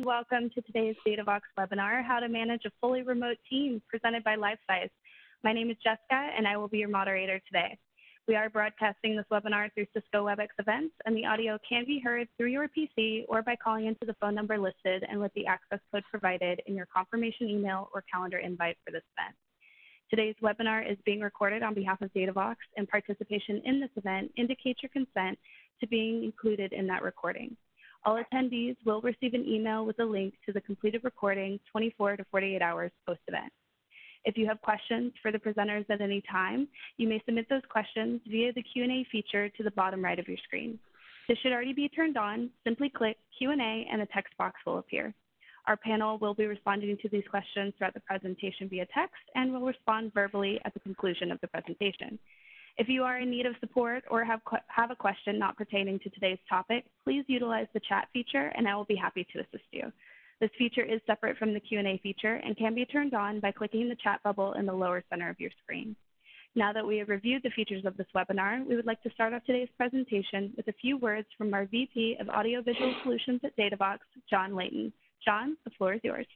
and welcome to today's DataVox webinar, How to Manage a Fully Remote Team, presented by Lifesize. My name is Jessica, and I will be your moderator today. We are broadcasting this webinar through Cisco WebEx events, and the audio can be heard through your PC or by calling into the phone number listed and with the access code provided in your confirmation email or calendar invite for this event. Today's webinar is being recorded on behalf of DataVox, and participation in this event indicates your consent to being included in that recording. All attendees will receive an email with a link to the completed recording 24 to 48 hours post-event. If you have questions for the presenters at any time, you may submit those questions via the Q&A feature to the bottom right of your screen. This should already be turned on. Simply click Q&A and a text box will appear. Our panel will be responding to these questions throughout the presentation via text and will respond verbally at the conclusion of the presentation. If you are in need of support or have a question not pertaining to today's topic, please utilize the chat feature and I will be happy to assist you. This feature is separate from the Q&A feature and can be turned on by clicking the chat bubble in the lower center of your screen. Now that we have reviewed the features of this webinar, we would like to start off today's presentation with a few words from our VP of Audiovisual Solutions at DataVox, John Layton. John, the floor is yours.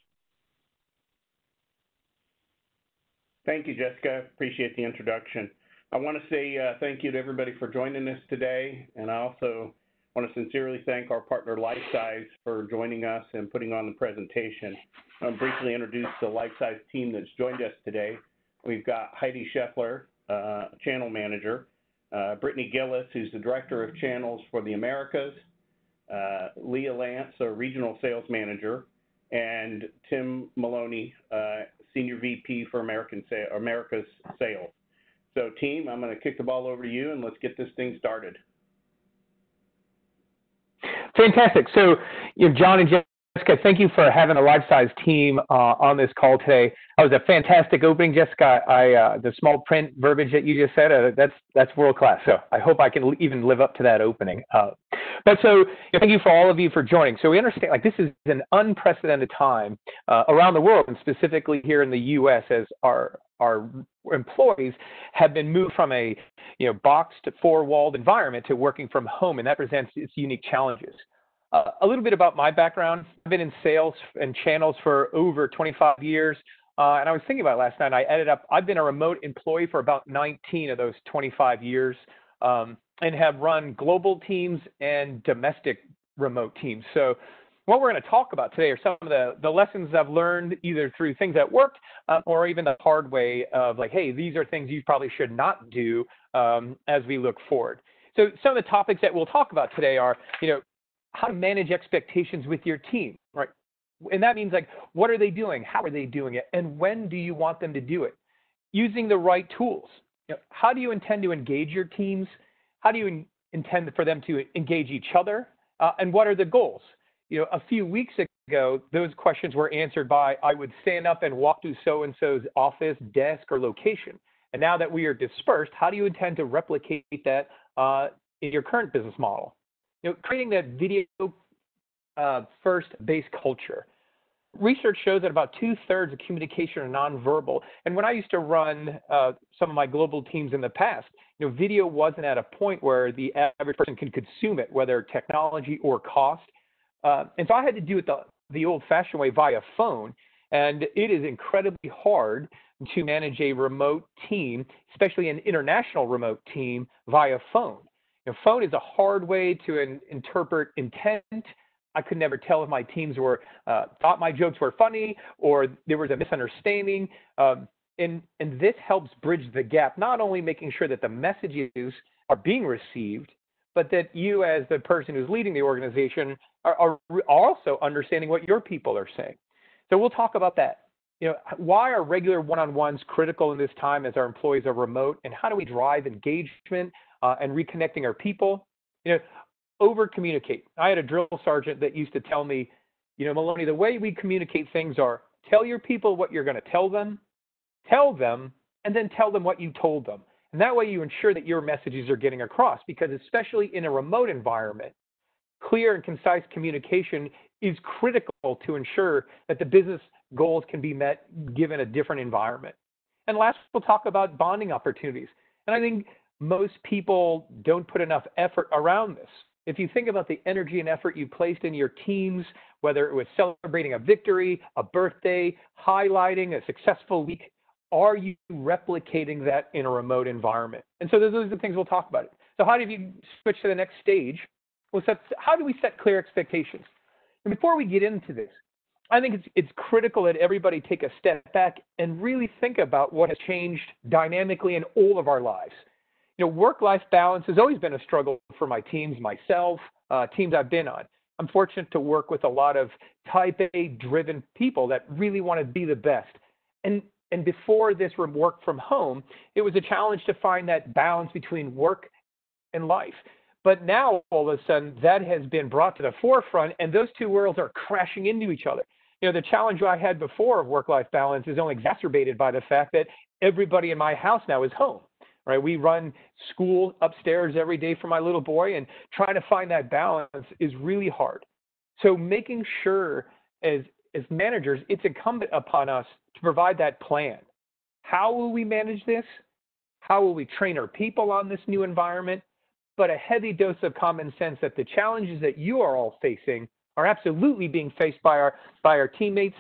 Thank you, Jessica. Appreciate the introduction. I want to say thank you to everybody for joining us today, and I also want to sincerely thank our partner Lifesize for joining us and putting on the presentation. I'll briefly introduce the Lifesize team that's joined us today. We've got Heidi Scheffler, Channel Manager, Brittany Gillis, who's the Director of Channels for the Americas, Leah Lance, a Regional Sales Manager, and Tim Maloney, Senior VP for America's Sales. So team, I'm going to kick the ball over to you and let's get this thing started. Fantastic. So, John and Jessica, thank you for having a Lifesize team on this call today. That was a fantastic opening, Jessica. The small print verbiage that you just said, that's world class. So I hope I can even live up to that opening. Thank you for all of you for joining. So we understand this is an unprecedented time around the world, and specifically here in the U.S. as our employees have been moved from a boxed, four-walled environment to working from home, and that presents its unique challenges. A little bit about my background. I've been in sales and channels for over 25 years, and I was thinking about it last night. I added up. I've been a remote employee for about 19 of those 25 years, and have run global teams and domestic remote teams. So what we're going to talk about today are some of the lessons I've learned either through things that worked or even the hard way of hey, these are things you probably should not do as we look forward. So some of the topics that we'll talk about today are, how to manage expectations with your team, right? And that means what are they doing? How are they doing it? And when do you want them to do it? Using the right tools. How do you intend to engage your teams? How do you intend for them to engage each other? And what are the goals? A few weeks ago, those questions were answered by, I would stand up and walk to so-and-so's office, desk, or location. And now that we are dispersed, how do you intend to replicate that in your current business model? Creating that video first based culture. Research shows that about 2/3 of communication are nonverbal. And when I used to run some of my global teams in the past, video wasn't at a point where the average person can consume it, whether technology or cost. And so I had to do it the old-fashioned way via phone. And it is incredibly hard to manage a remote team, especially an international remote team, via phone. Phone is a hard way to interpret intent. I could never tell if my teams thought my jokes were funny or there was a misunderstanding. And this helps bridge the gap, not only making sure that the messages are being received, but that you as the person who's leading the organization are also understanding what your people are saying. So we'll talk about that. Why are regular one-on-ones critical in this time as our employees are remote, and how do we drive engagement and reconnecting our people? Over-communicate. I had a drill sergeant that used to tell me, Maloney, the way we communicate things are tell your people what you're going to tell them, and then tell them what you told them. And that way you ensure that your messages are getting across, because especially in a remote environment, clear and concise communication is critical to ensure that the business goals can be met given a different environment. And last, we'll talk about bonding opportunities. And I think most people don't put enough effort around this. if you think about the energy and effort you placed in your teams, whether it was celebrating a victory, a birthday, highlighting a successful week, are you replicating that in a remote environment? And so those are the things we'll talk about. So how do you switch to the next stage? Well, how do we set clear expectations? And before we get into this, I think it's critical that everybody take a step back and really think about what has changed dynamically in all of our lives. Work-life balance has always been a struggle for my teams, myself, teams I've been on. I'm fortunate to work with a lot of type A-driven people that really want to be the best. And before this work from home, it was a challenge to find that balance between work and life. But now, all of a sudden, that has been brought to the forefront, and those two worlds are crashing into each other. The challenge I had before of work-life balance is only exacerbated by the fact that everybody in my house now is home. Right? We run school upstairs every day for my little boy, and trying to find that balance is really hard. So making sure as managers, it's incumbent upon us to provide that plan. How will we manage this? How will we train our people on this new environment? But a heavy dose of common sense that the challenges that you are all facing are absolutely being faced by our teammates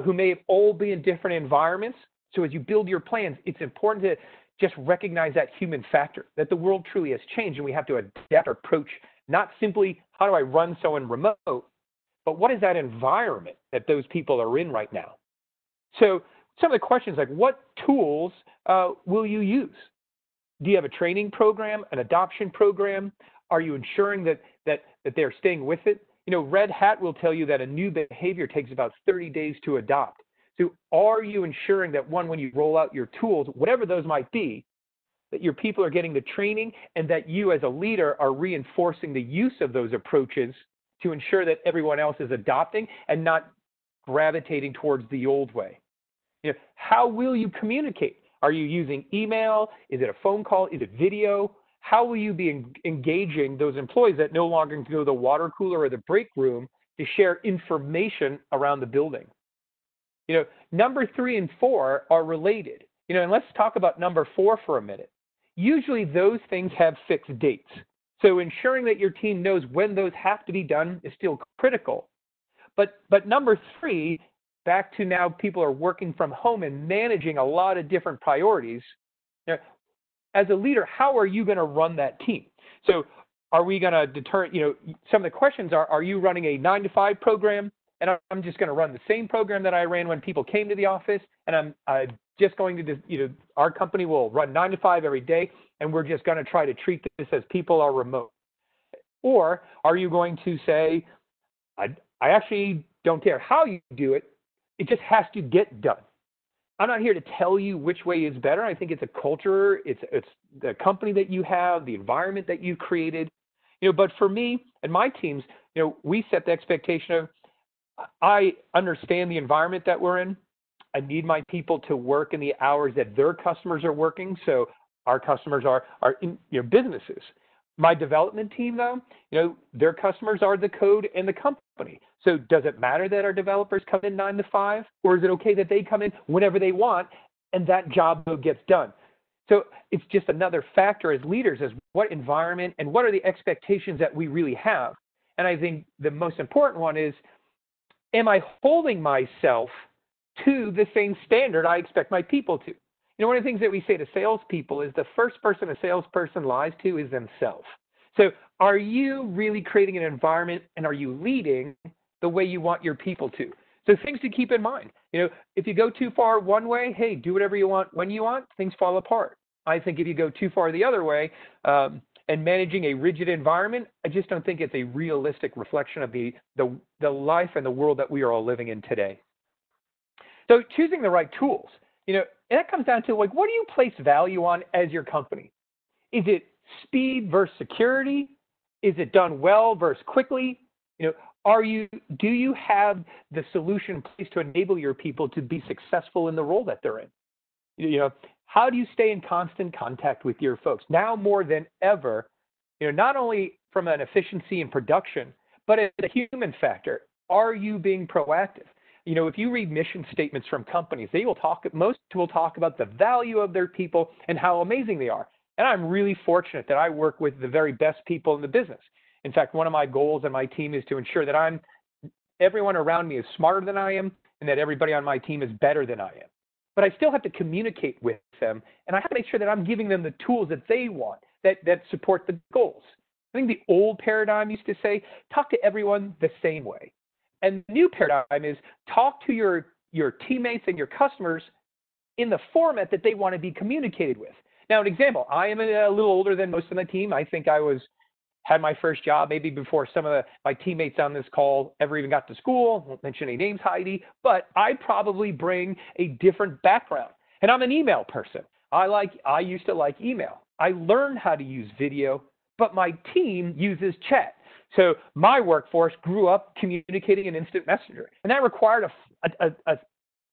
who may all be in different environments. So as you build your plans, it's important to just recognize that human factor, that the world truly has changed and we have to adapt our approach, not simply how do I run someone remote, but what is that environment that those people are in right now? So some of the questions like what tools will you use? Do you have a training program, an adoption program? Are you ensuring that they're staying with it? Red Hat will tell you that a new behavior takes about 30 days to adopt. So are you ensuring that when you roll out your tools, whatever those might be, that your people are getting the training and that you as a leader are reinforcing the use of those approaches to ensure that everyone else is adopting and not gravitating towards the old way? How will you communicate? Are you using email? Is it a phone call? Is it video? How will you be engaging those employees that no longer can go to the water cooler or the break room to share information around the building? Number 3 and 4 are related. And let's talk about number 4 for a minute. Usually those things have fixed dates. So ensuring that your team knows when those have to be done is still critical. But number 3, back to now people are working from home and managing a lot of different priorities. As a leader, how are you going to run that team? So are we going to deter, some of the questions are you running a 9-to-5 program? And I'm just going to run the same program that I ran when people came to the office, and I'm just going to, our company will run 9 to 5 every day, and we're just going to try to treat this as people are remote. Or are you going to say, I actually don't care how you do it, it just has to get done. I'm not here to tell you which way is better. I think it's a culture, it's the company that you have, the environment that you created. But for me and my teams, we set the expectation of, I understand the environment that we're in. I need my people to work in the hours that their customers are working. So our customers are in businesses. My development team, though, their customers are the code and the company. So does it matter that our developers come in 9 to 5, or is it okay that they come in whenever they want and that job gets done? So it's just another factor as leaders as what environment and what are the expectations that we really have. And I think the most important one is, am I holding myself to the same standard I expect my people to? One of the things that we say to salespeople is the first person a salesperson lies to is themselves. So are you really creating an environment and are you leading the way you want your people to? So things to keep in mind. If you go too far one way, hey, do whatever you want when you want, things fall apart. I think if you go too far the other way, and managing a rigid environment, I just don't think it's a realistic reflection of the life and the world that we are all living in today. So choosing the right tools, and that comes down to what do you place value on as your company? Is it speed versus security? Is it done well versus quickly? Do you have the solution in place to enable your people to be successful in the role that they're in? How do you stay in constant contact with your folks? Now more than ever, not only from an efficiency and production, but as a human factor, are you being proactive? If you read mission statements from companies, most will talk about the value of their people and how amazing they are. And I'm really fortunate that I work with the very best people in the business. In fact, one of my goals on my team is to ensure that everyone around me is smarter than I am and that everybody on my team is better than I am. But I still have to communicate with them, and I have to make sure that I'm giving them the tools that they want, that support the goals. I think the old paradigm used to say, talk to everyone the same way. And the new paradigm is talk to your teammates and your customers in the format that they want to be communicated with. Now, an example, I am a little older than most of the team. I think I had my first job maybe before some of my teammates on this call ever even got to school. I won't mention any names, Heidi, but I probably bring a different background. And I'm an email person. I used to like email. I learned how to use video, but my team uses chat. So my workforce grew up communicating in instant messenger. And that required a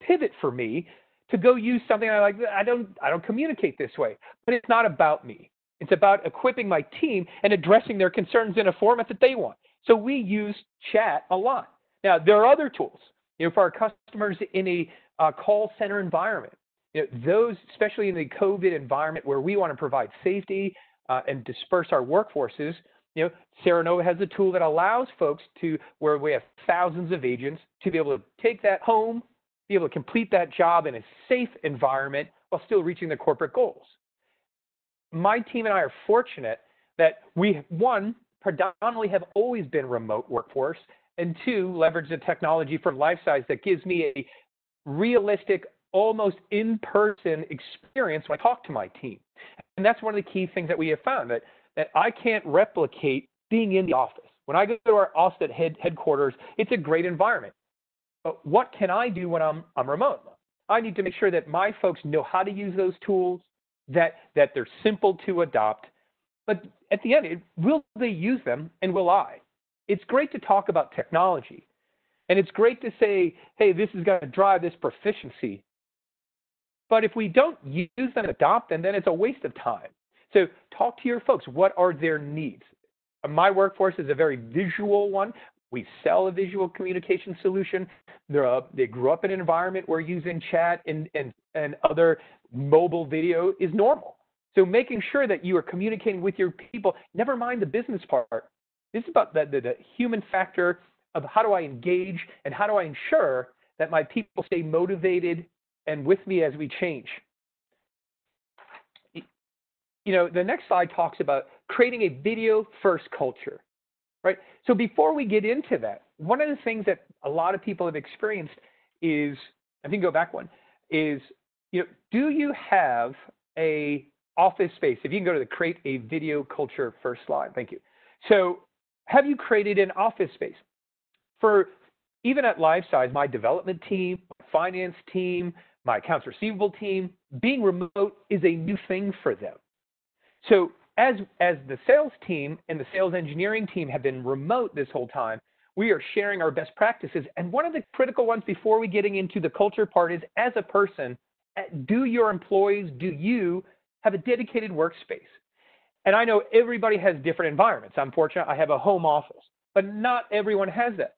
pivot for me to go use something I like. I don't communicate this way, but it's not about me. It's about equipping my team and addressing their concerns in a format that they want. So we use chat a lot. Now, there are other tools, for our customers in a call center environment. Those, especially in the COVID environment where we want to provide safety and disperse our workforces, Serenova has a tool that allows folks where we have thousands of agents, to be able to take that home, be able to complete that job in a safe environment while still reaching the corporate goals. My team and I are fortunate that we, one, predominantly have always been remote workforce, and two, leverage the technology from Lifesize that gives me a realistic, almost in-person experience when I talk to my team. And that's one of the key things that we have found, that I can't replicate being in the office. When I go to our Austin headquarters, it's a great environment. But what can I do when I'm remote? I need to make sure that my folks know how to use those tools, that they're simple to adopt. But at the end, will they use them, and will I? It's great to talk about technology. And it's great to say, hey, this is going to drive this proficiency. But if we don't use them and adopt them, then it's a waste of time. So talk to your folks. What are their needs? My workforce is a very visual one. We sell a visual communication solution. They grew up in an environment where using chat and other mobile video is normal. So making sure that you are communicating with your people, never mind the business part. This is about the human factor of how do I engage and how do I ensure that my people stay motivated and with me as we change. The next slide talks about creating a video-first culture, right? So before we get into that, one of the things that a lot of people have experienced is, I think go back one, is, do you have a office space? If you can go to the create a video culture first slide, thank you. So have you created an office space? For even at Lifesize, my development team, finance team, my accounts receivable team, being remote is a new thing for them. So as the sales team and the sales engineering team have been remote this whole time, we are sharing our best practices. And one of the critical ones before we getting into the culture part is, as a person, do your employees, do you have a dedicated workspace? And I know everybody has different environments. I'm fortunate I have a home office, but not everyone has that.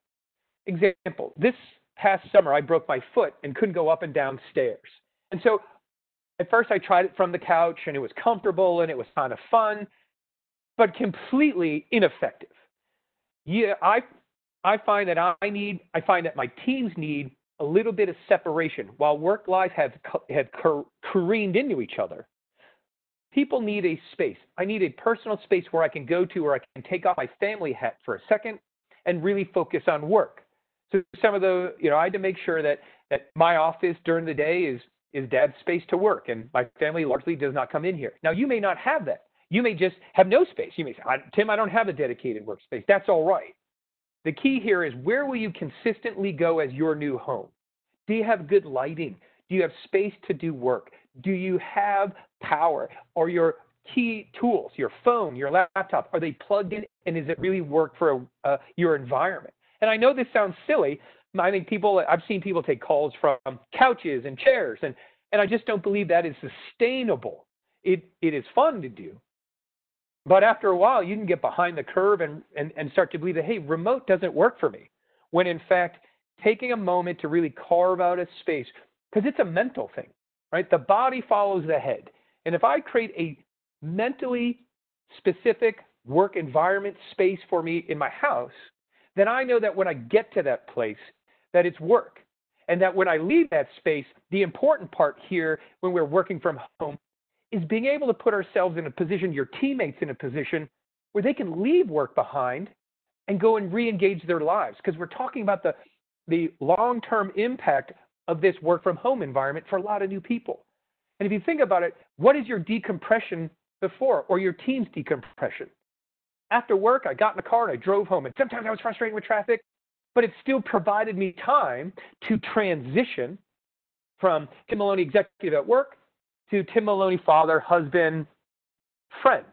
Example, this past summer, I broke my foot and couldn't go up and down stairs. And so at first I tried it from the couch and it was comfortable and it was kind of fun, but completely ineffective. Yeah, I find that my teams need a little bit of separation. While work lives have careened into each other, people need a space. I need a personal space where I can go to, where I can take off my family hat for a second and really focus on work. So some of the, I had to make sure that my office during the day is dad's space to work, and my family largely does not come in here. Now, you may not have that. You may just have no space. You may say, Tim, I don't have a dedicated workspace. That's all right. The key here is, where will you consistently go as your new home? Do you have good lighting? Do you have space to do work? Do you have power? Are your key tools, your phone, your laptop, are they plugged in, and does it really work for your environment? And I know this sounds silly. I think I've seen people take calls from couches and chairs, and I just don't believe that is sustainable. It is fun to do, but after a while, you can get behind the curve and start to believe that, hey, remote doesn't work for me, when in fact, taking a moment to really carve out a space, because it's a mental thing, right? The body follows the head. And if I create a mentally specific work environment space for me in my house, then I know that when I get to that place, that it's work. And that when I leave that space, the important part here when we're working from home is being able to put ourselves in a position, your teammates in a position where they can leave work behind and go and re-engage their lives. Because we're talking about the long-term impact of this work from home environment for a lot of new people. And if you think about it, what is your decompression before, or your team's decompression? After work, I got in the car and I drove home, and sometimes I was frustrated with traffic, but it still provided me time to transition from Tim Maloney, executive at work, to Tim Maloney, father, husband, friend.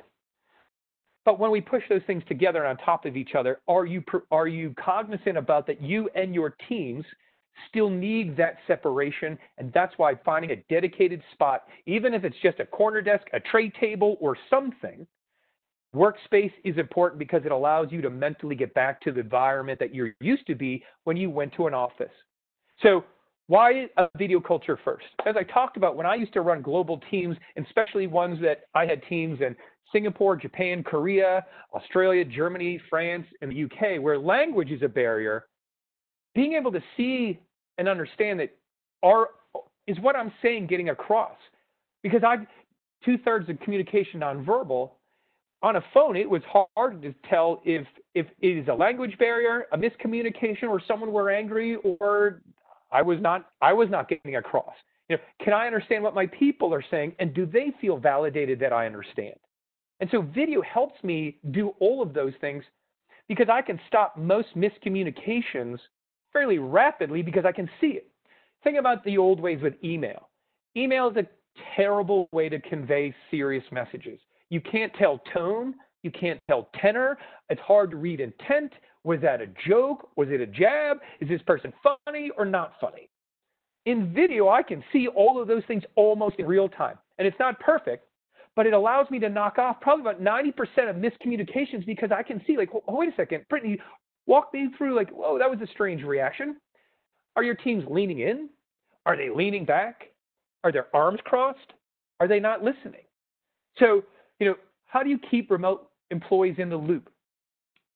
But when we push those things together on top of each other, are you cognizant about that you and your teams still need that separation? And that's why finding a dedicated spot, even if it's just a corner desk, a tray table, or something, workspace is important because it allows you to mentally get back to the environment that you're used to be when you went to an office. So why a video culture first? As I talked about, when I used to run global teams, and especially ones that I had teams in Singapore, Japan, Korea, Australia, Germany, France, and the UK, where language is a barrier, being able to see and understand that is what I'm saying getting across. Because 2/3 of communication nonverbal. On a phone, it was hard to tell if it is a language barrier, a miscommunication, or someone were angry, or I was not getting across. Can I understand what my people are saying, and do they feel validated that I understand? And so video helps me do all of those things because I can stop most miscommunications fairly rapidly because I can see it. Think about the old ways with email. Email is a terrible way to convey serious messages. You can't tell tone. You can't tell tenor. It's hard to read intent. Was that a joke? Was it a jab? Is this person funny or not funny? In video, I can see all of those things almost in real time. And it's not perfect, but it allows me to knock off probably about 90% of miscommunications because I can see, like, oh, wait a second, Brittany, walk me through, like, whoa, that was a strange reaction. Are your teams leaning in? Are they leaning back? Are their arms crossed? Are they not listening? So, how do you keep remote employees in the loop?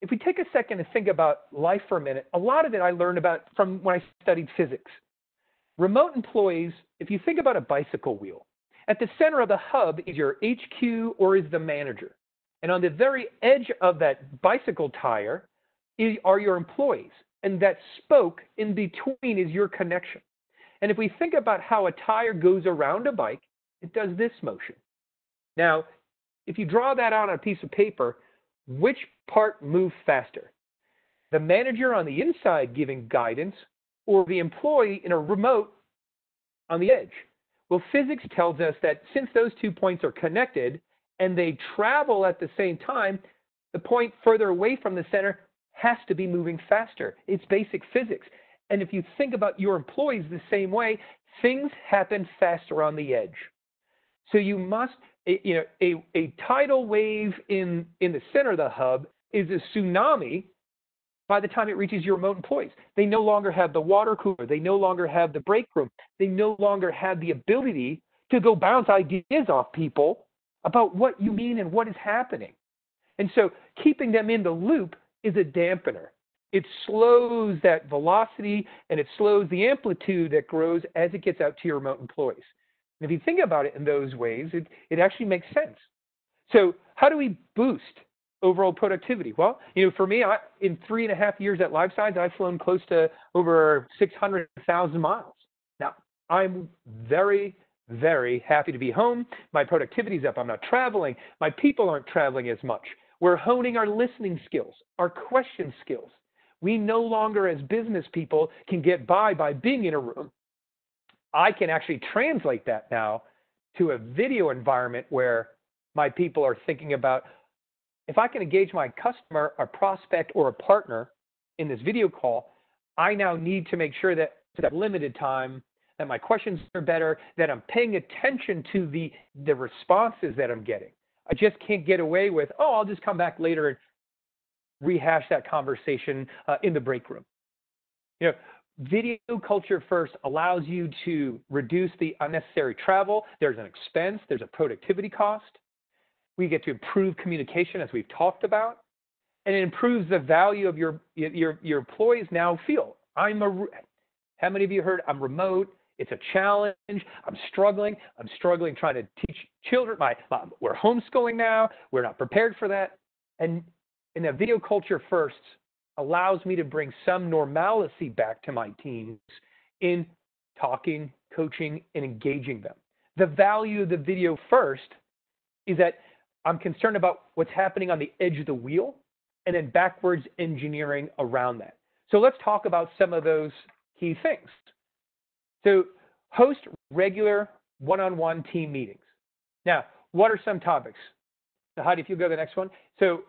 If we take a second to think about life for a minute, a lot of it I learned about from when I studied physics. Remote employees, if you think about a bicycle wheel, at the center of the hub is your HQ or is the manager. And on the very edge of that bicycle tire are your employees. And that spoke in between is your connection. And if we think about how a tire goes around a bike, it does this motion. Now, if you draw that out on a piece of paper, which part moves faster? The manager on the inside giving guidance or the employee in a remote on the edge? Well, physics tells us that since those 2 points are connected and they travel at the same time, the point further away from the center has to be moving faster. It's basic physics. And if you think about your employees the same way, things happen faster on the edge. So you must, a tidal wave in the center of the hub is a tsunami by the time it reaches your remote employees. They no longer have the water cooler. They no longer have the break room. They no longer have the ability to go bounce ideas off people about what you mean and what is happening. And so keeping them in the loop is a dampener. It slows that velocity and it slows the amplitude that grows as it gets out to your remote employees. And if you think about it in those ways, it actually makes sense. So how do we boost overall productivity? Well, for me, in 3.5 years at Lifesize, I've flown close to over 600,000 miles. Now, I'm very, very happy to be home. My productivity's up. I'm not traveling. My people aren't traveling as much. We're honing our listening skills, our question skills. We no longer, as business people, can get by being in a room. I can actually translate that now to a video environment where my people are thinking about, if I can engage my customer, a prospect, or a partner in this video call, I now need to make sure that to that limited time, that my questions are better, that I'm paying attention to the responses that I'm getting. I just can't get away with, I'll just come back later and rehash that conversation in the break room. Video culture first allows you to reduce the unnecessary travel. There's an expense. There's a productivity cost. We get to improve communication, as we've talked about, and it improves the value of your employees now feel. How many of you heard I'm remote? It's a challenge. I'm struggling trying to teach children. We're homeschooling now. We're not prepared for that. And a video culture first allows me to bring some normalcy back to my teams in talking, coaching, and engaging them. The value of the video first is that I'm concerned about what's happening on the edge of the wheel and then backwards engineering around that. So let's talk about some of those key things. So host regular one-on-one team meetings. Now, what are some topics? So Heidi, if you go to the next one. So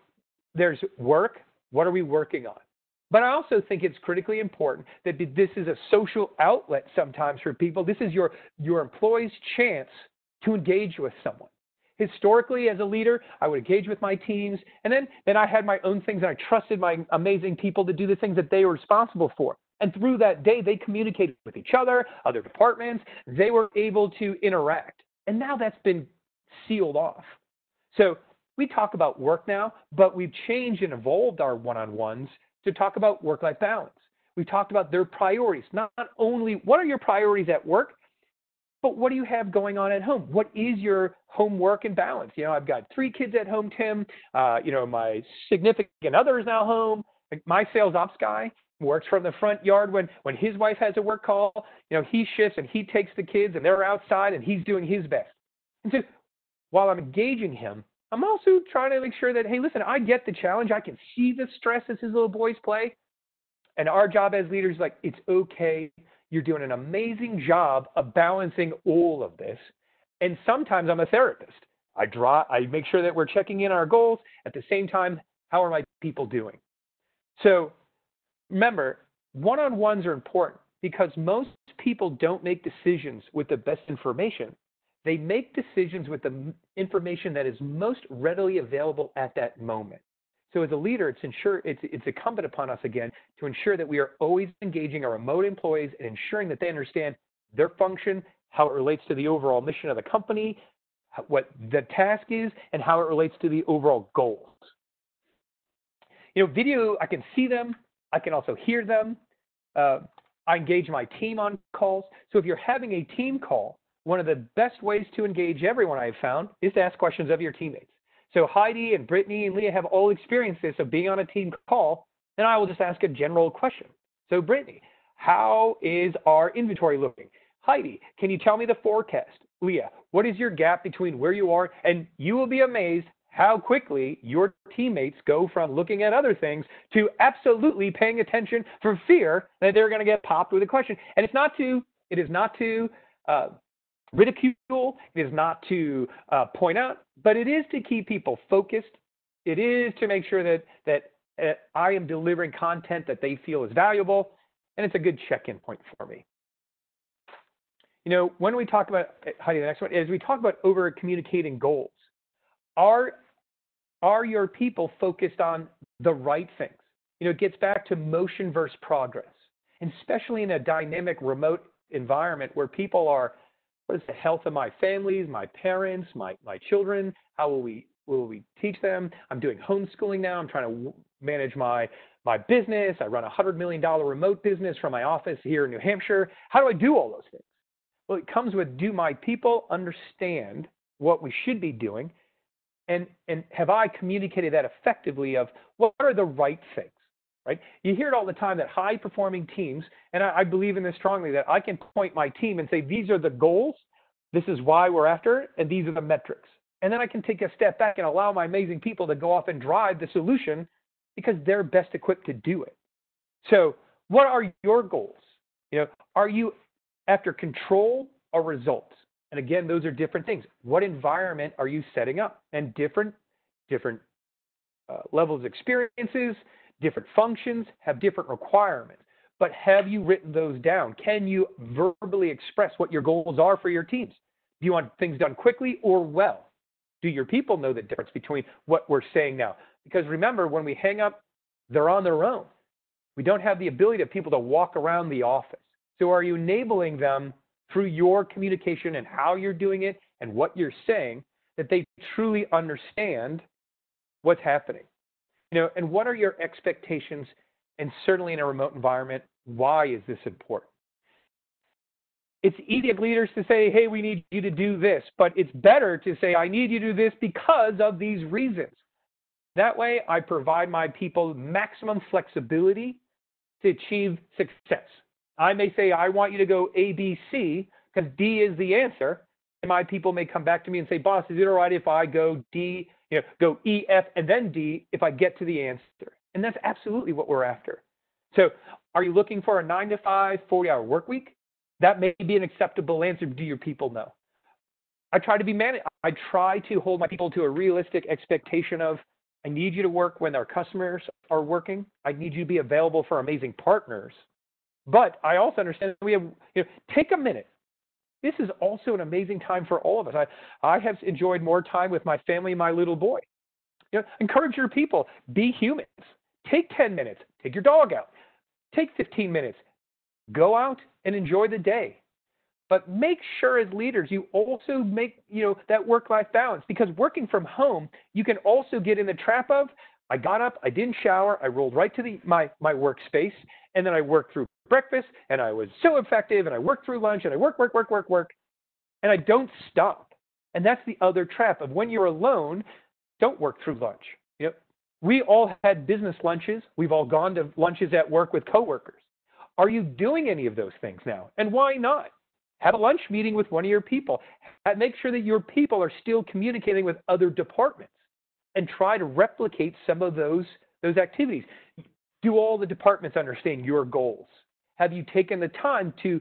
there's work. What are we working on? But I also think it's critically important that this is a social outlet sometimes for people. This is your employees' chance to engage with someone. Historically, as a leader, I would engage with my teams, and then I had my own things, and I trusted my amazing people to do the things that they were responsible for. And through that day, they communicated with each other, other departments. They were able to interact. And now that's been sealed off. So we talk about work now, but we've changed and evolved our one-on-ones to talk about work-life balance. We talked about their priorities, not only what are your priorities at work, but what do you have going on at home? What is your homework and balance? You know, I've got 3 kids at home, Tim. My significant other is now home. My sales ops guy works from the front yard when his wife has a work call. You know, he shifts and he takes the kids and they're outside and he's doing his best. And so while I'm engaging him, I'm also trying to make sure that, hey, listen, I get the challenge. I can see the stress as his little boys play. And our job as leaders is like, it's okay. You're doing an amazing job of balancing all of this. And sometimes I'm a therapist. I make sure that we're checking in on our goals. At the same time, how are my people doing? So remember, one-on-ones are important because most people don't make decisions with the best information. They make decisions with the information that is most readily available at that moment. So as a leader, it's incumbent upon us again to ensure that we are always engaging our remote employees and ensuring that they understand their function, how it relates to the overall mission of the company, what the task is, and how it relates to the overall goals. You know, video, I can see them. I can also hear them. I engage my team on calls. So if you're having a team call, one of the best ways to engage everyone I've found is to ask questions of your teammates. So Heidi and Brittany and Leah have all experienced this of being on a team call, and I will just ask a general question. So Brittany, how is our inventory looking? Heidi, can you tell me the forecast? Leah, what is your gap between where you are? And you will be amazed how quickly your teammates go from looking at other things to absolutely paying attention for fear that they're going to get popped with a question. And it is not to ridicule, it is not to point out, but it is to keep people focused. It is to make sure that I am delivering content that they feel is valuable, and it's a good check-in point for me. You know, when we talk about, Heidi, the next one, is we talk about over-communicating goals. Are your people focused on the right things? You know, it gets back to motion versus progress, and especially in a dynamic remote environment where people are, what is the health of my families, my parents, my children? How will we teach them? I'm doing homeschooling now. I'm trying to manage my business. I run a $100 million remote business from my office here in New Hampshire. How do I do all those things? Well, it comes with, do my people understand what we should be doing? And have I communicated that effectively of what are the right things? Right? You hear it all the time that high-performing teams, and I believe in this strongly, that I can point my team and say, these are the goals, this is why we're after it, and these are the metrics. And then I can take a step back and allow my amazing people to go off and drive the solution because they're best equipped to do it. So what are your goals? You know, are you after control or results? And again, those are different things. What environment are you setting up? And different levels of experiences, different functions have different requirements, but have you written those down? Can you verbally express what your goals are for your teams? Do you want things done quickly or well? Do your people know the difference between what we're saying now? Because remember, when we hang up, they're on their own. We don't have the ability of people to walk around the office. So are you enabling them through your communication and how you're doing it and what you're saying that they truly understand what's happening. And what are your expectations? And certainly in a remote environment, why is this important? It's easy as leaders to say, hey, we need you to do this, but it's better to say, I need you to do this because of these reasons. That way, I provide my people maximum flexibility to achieve success. I may say, I want you to go A, B, C, because D is the answer. And my people may come back to me and say, boss, is it all right if I go D, go E, F, and then D if I get to the answer? And that's absolutely what we're after. So are you looking for a 9-to-5, 40-hour work week? That may be an acceptable answer. Do your people know? I try to hold my people to a realistic expectation of, I need you to work when our customers are working. I need you to be available for amazing partners. But I also understand that we have, take a minute. This is also an amazing time for all of us. I have enjoyed more time with my family and my little boy. Encourage your people. Be humans. Take 10 minutes. Take your dog out. Take 15 minutes. Go out and enjoy the day. But make sure as leaders you also make that work-life balance, because working from home, you can also get in the trap of, I got up, I didn't shower, I rolled right to my workspace, and then I worked through breakfast, and I was so effective, and I worked through lunch, and I work, and I don't stop. And that's the other trap of when you're alone, don't work through lunch. We all had business lunches. We've all gone to lunches at work with coworkers. Are you doing any of those things now? And why not? Have a lunch meeting with one of your people. Make sure that your people are still communicating with other departments and try to replicate some of those activities. Do all the departments understand your goals? Have you taken the time to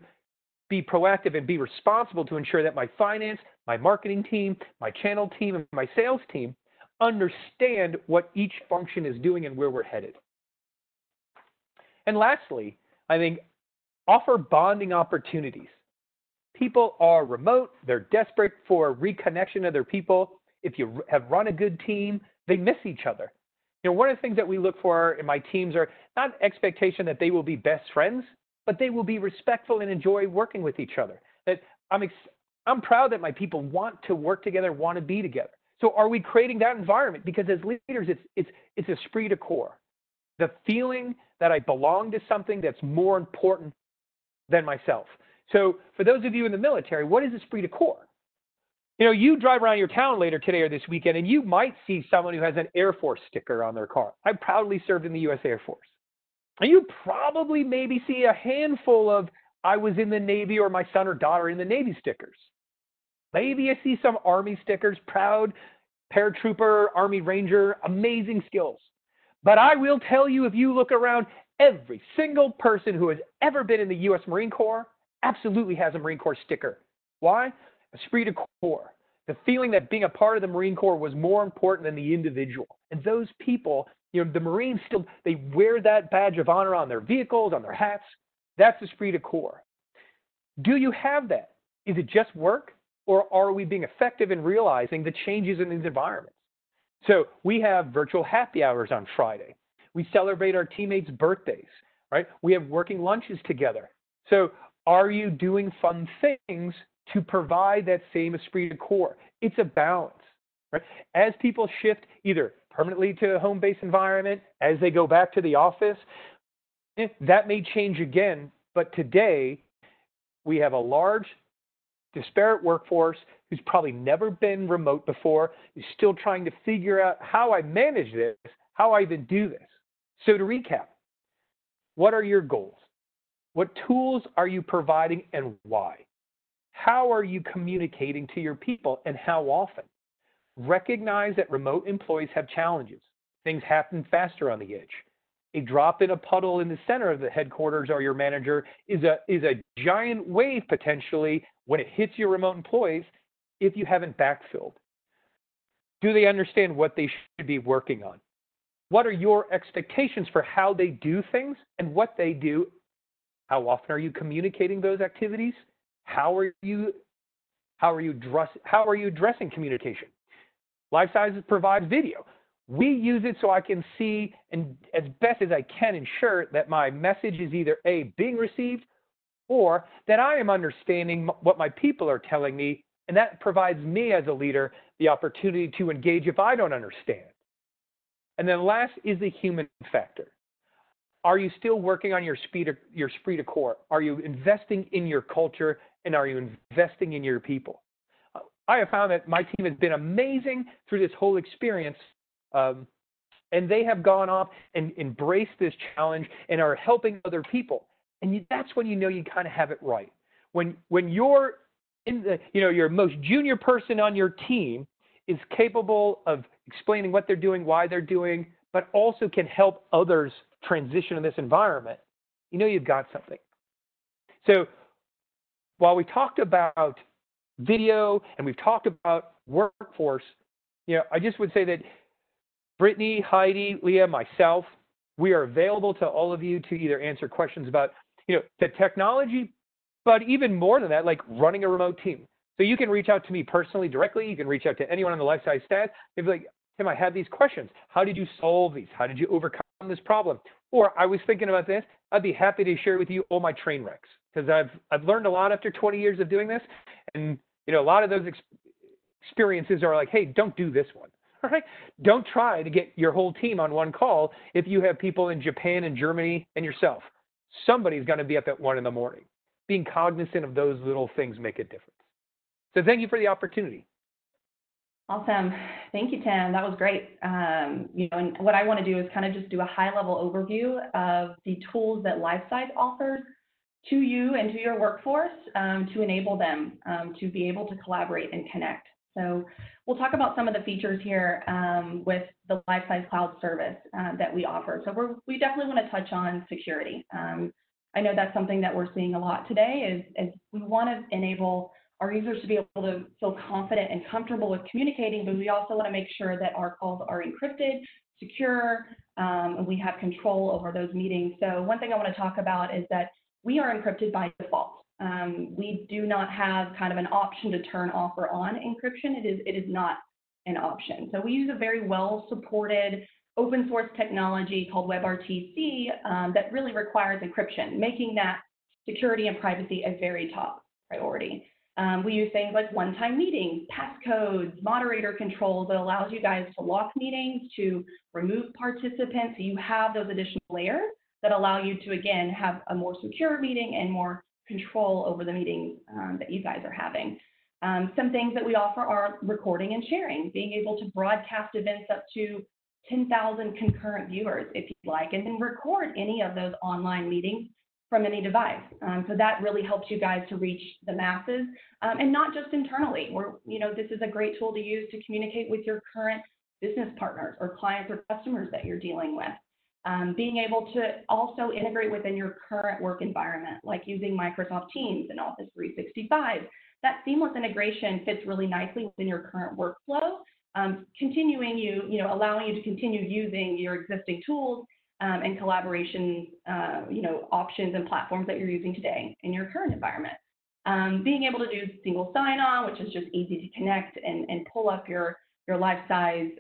be proactive and be responsible to ensure that my finance, my marketing team, my channel team, and my sales team understand what each function is doing and where we're headed? And lastly, I think offer bonding opportunities. People are remote. They're desperate for reconnection of their people. If you have run a good team, they miss each other. One of the things that we look for in my teams are not expectation that they will be best friends, but they will be respectful and enjoy working with each other. That I'm proud that my people want to work together, want to be together. So are we creating that environment? Because as leaders, it's esprit de corps. The feeling that I belong to something that's more important than myself. So for those of you in the military, what is esprit de corps? You drive around your town later today or this weekend, and you might see someone who has an Air Force sticker on their car. I proudly served in the U.S. Air Force. And you probably maybe see a handful of I was in the Navy or my son or daughter in the Navy stickers. Maybe you see some Army stickers, proud paratrooper, Army Ranger, amazing skills. But I will tell you, if you look around, every single person who has ever been in the U.S. Marine Corps absolutely has a Marine Corps sticker. Why? Esprit de corps. The feeling that being a part of the Marine Corps was more important than the individual. And those people, the Marines still, they wear that badge of honor on their vehicles, on their hats. That's esprit de corps. Do you have that? Is it just work? Or are we being effective in realizing the changes in these environments? So we have virtual happy hours on Friday. We celebrate our teammates' birthdays, right? We have working lunches together. So are you doing fun things to provide that same esprit de corps? It's a balance, right? As people shift either permanently to a home-based environment, as they go back to the office, that may change again. But today, we have a large, disparate workforce who's probably never been remote before, is still trying to figure out how I manage this, how I even do this. So to recap, what are your goals? What tools are you providing and why? How are you communicating to your people and how often? Recognize that remote employees have challenges. Things happen faster on the edge. A drop in a puddle in the center of the headquarters or your manager is a giant wave potentially when it hits your remote employees if you haven't backfilled. Do they understand what they should be working on? What are your expectations for how they do things and what they do? How often are you communicating those activities? How are you addressing communication? Lifesize provides video. We use it so I can see and as best as I can ensure that my message is either A, being received, or that I am understanding what my people are telling me, and that provides me as a leader the opportunity to engage if I don't understand. And then last is the human factor. Are you still working on your esprit de corps? Are you investing in your culture, and are you investing in your people? I have found that my team has been amazing through this whole experience, and they have gone off and embraced this challenge and are helping other people. And that's when you know you kind of have it right. When you're in the, your most junior person on your team is capable of explaining what they're doing, why they're doing, but also can help others transition in this environment, you know you've got something. So while we talked about video and we've talked about workforce, I just would say that Brittany, Heidi, Leah, myself, we are available to all of you to either answer questions about, the technology, but even more than that, like running a remote team. So you can reach out to me personally, directly. You can reach out to anyone on the Lifesize staff. If like, Tim, I have these questions. How did you solve these? How did you overcome this problem? Or I was thinking about this. I'd be happy to share with you all my train wrecks because I've learned a lot after 20 years of doing this. And, a lot of those experiences are like, hey, don't do this one. All right? Don't try to get your whole team on one call if you have people in Japan and Germany and yourself. Somebody's going to be up at 1 in the morning. Being cognizant of those little things make a difference. So thank you for the opportunity. Awesome. Thank you, Tim. That was great. And what I want to do is kind of just do a high-level overview of the tools that Lifesize offers to you and to your workforce to enable them to be able to collaborate and connect. So we'll talk about some of the features here with the Lifesize Cloud service that we offer. So we definitely want to touch on security. I know that's something that we're seeing a lot today is we want to enable our users to be able to feel confident and comfortable with communicating, but we also want to make sure that our calls are encrypted, secure, and we have control over those meetings. So one thing I want to talk about is that we are encrypted by default. We do not have kind of an option to turn off or on encryption. It is not an option. So we use a very well-supported open source technology called WebRTC that really requires encryption, making that security and privacy a very top priority. We use things like one-time meetings, passcodes, moderator controls that allows you guys to lock meetings, to remove participants. So you have those additional layers that allow you to, again, have a more secure meeting and more control over the meetings that you guys are having. Some things that we offer are recording and sharing, being able to broadcast events up to 10,000 concurrent viewers if you'd like, and then record any of those online meetings from any device. So that really helps you guys to reach the masses, and not just internally. This is a great tool to use to communicate with your current business partners or clients or customers that you're dealing with. Being able to also integrate within your current work environment, like using Microsoft Teams and Office 365. That seamless integration fits really nicely within your current workflow, allowing you to continue using your existing tools and collaboration, options and platforms that you're using today in your current environment. Being able to do single sign-on, which is just easy to connect and pull up your Lifesize,